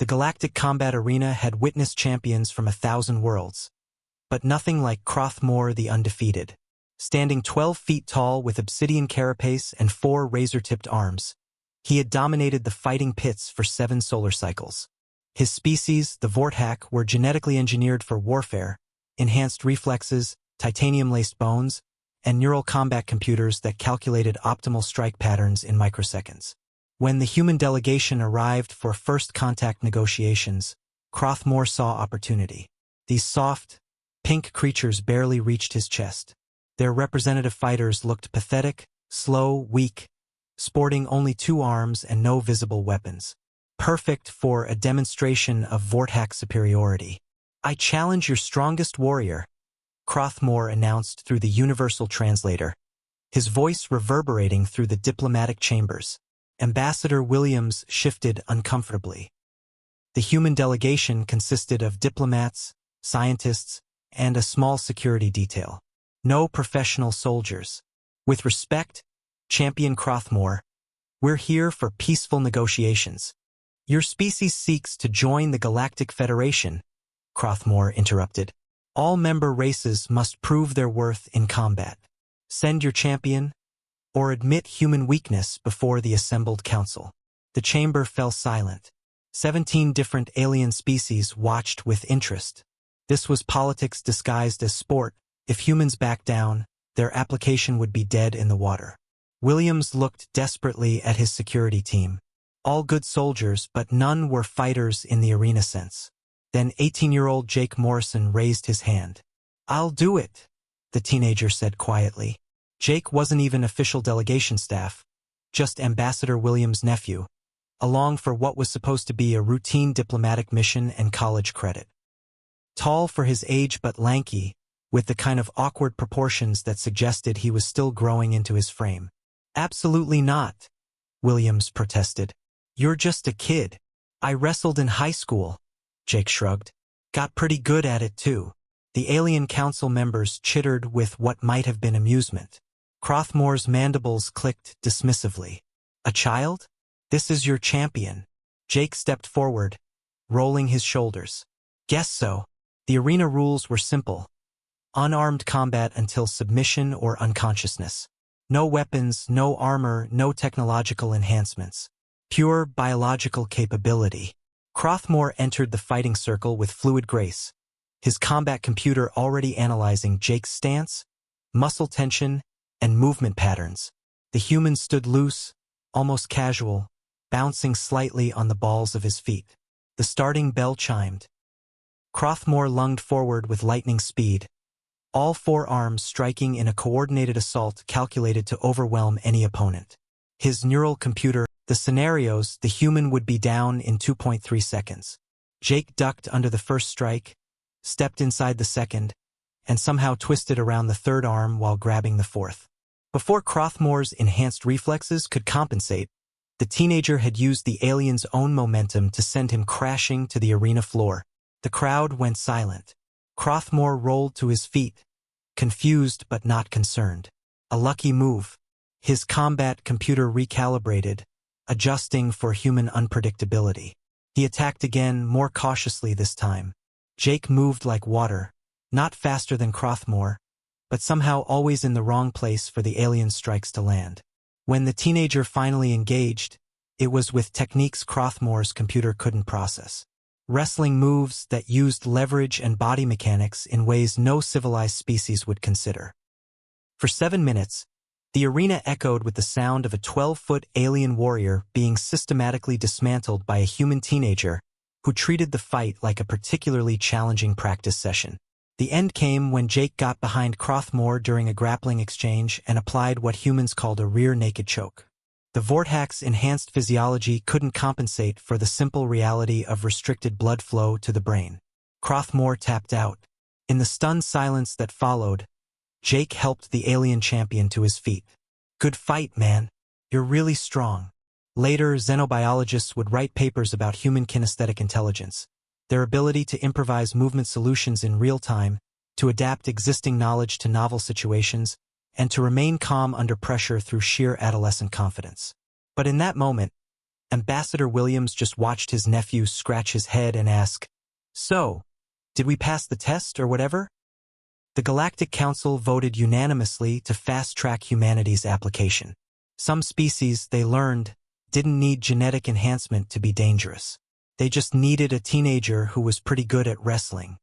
The galactic combat arena had witnessed champions from 1,000 worlds, but nothing like Crothmore the Undefeated. Standing 12 feet tall with obsidian carapace and 4 razor-tipped arms, he had dominated the fighting pits for 7 solar cycles. His species, the Vorthak, were genetically engineered for warfare, enhanced reflexes, titanium-laced bones, and neural combat computers that calculated optimal strike patterns in microseconds. When the human delegation arrived for first contact negotiations, Crothmore saw opportunity. These soft, pink creatures barely reached his chest. Their representative fighters looked pathetic, slow, weak, sporting only 2 arms and no visible weapons. Perfect for a demonstration of Vorthak superiority. "I challenge your strongest warrior," Crothmore announced through the universal translator, his voice reverberating through the diplomatic chambers. Ambassador Williams shifted uncomfortably. The human delegation consisted of diplomats, scientists, and a small security detail. No professional soldiers. "With respect, Champion Crothmore, we're here for peaceful negotiations. Your species seeks to join the Galactic Federation," Crothmore interrupted. "All member races must prove their worth in combat. Send your champion, or admit human weakness before the assembled council." The chamber fell silent. 17 different alien species watched with interest. This was politics disguised as sport. If humans backed down, their application would be dead in the water. Williams looked desperately at his security team. All good soldiers, but none were fighters in the arena sense. Then 18-year-old Jake Morrison raised his hand. "I'll do it," the teenager said quietly. Jake wasn't even official delegation staff, just Ambassador Williams' nephew, along for what was supposed to be a routine diplomatic mission and college credit. Tall for his age but lanky, with the kind of awkward proportions that suggested he was still growing into his frame. "Absolutely not," Williams protested. "You're just a kid. I wrestled in high school," Jake shrugged. "Got pretty good at it too." The alien council members chittered with what might have been amusement. Crothmore's mandibles clicked dismissively. "A child? This is your champion." Jake stepped forward, rolling his shoulders. "Guess so." The arena rules were simple. Unarmed combat until submission or unconsciousness. No weapons, no armor, no technological enhancements. Pure biological capability. Crothmore entered the fighting circle with fluid grace, his combat computer already analyzing Jake's stance, muscle tension, and movement patterns. The human stood loose, almost casual, bouncing slightly on the balls of his feet. The starting bell chimed. Crothmore lunged forward with lightning speed, all 4 arms striking in a coordinated assault calculated to overwhelm any opponent. His neural computer, the scenarios, the human would be down in 2.3 seconds. Jake ducked under the first strike, stepped inside the second, and somehow twisted around the 3rd arm while grabbing the 4th. Before Crothmore's enhanced reflexes could compensate, the teenager had used the alien's own momentum to send him crashing to the arena floor. The crowd went silent. Crothmore rolled to his feet, confused but not concerned. A lucky move. His combat computer recalibrated, adjusting for human unpredictability. He attacked again, more cautiously this time. Jake moved like water, not faster than Crothmore, but somehow always in the wrong place for the alien strikes to land. When the teenager finally engaged, it was with techniques Crothmore's computer couldn't process. Wrestling moves that used leverage and body mechanics in ways no civilized species would consider. For 7 minutes, the arena echoed with the sound of a 12-foot alien warrior being systematically dismantled by a human teenager who treated the fight like a particularly challenging practice session. The end came when Jake got behind Crothmore during a grappling exchange and applied what humans called a rear naked choke. The Vorthak's enhanced physiology couldn't compensate for the simple reality of restricted blood flow to the brain. Crothmore tapped out. In the stunned silence that followed, Jake helped the alien champion to his feet. "Good fight, man. You're really strong." Later, xenobiologists would write papers about human kinesthetic intelligence, their ability to improvise movement solutions in real time, to adapt existing knowledge to novel situations, and to remain calm under pressure through sheer adolescent confidence. But in that moment, Ambassador Williams just watched his nephew scratch his head and ask, "So, did we pass the test or whatever?" The Galactic Council voted unanimously to fast-track humanity's application. Some species, they learned, didn't need genetic enhancement to be dangerous. They just needed a teenager who was pretty good at wrestling.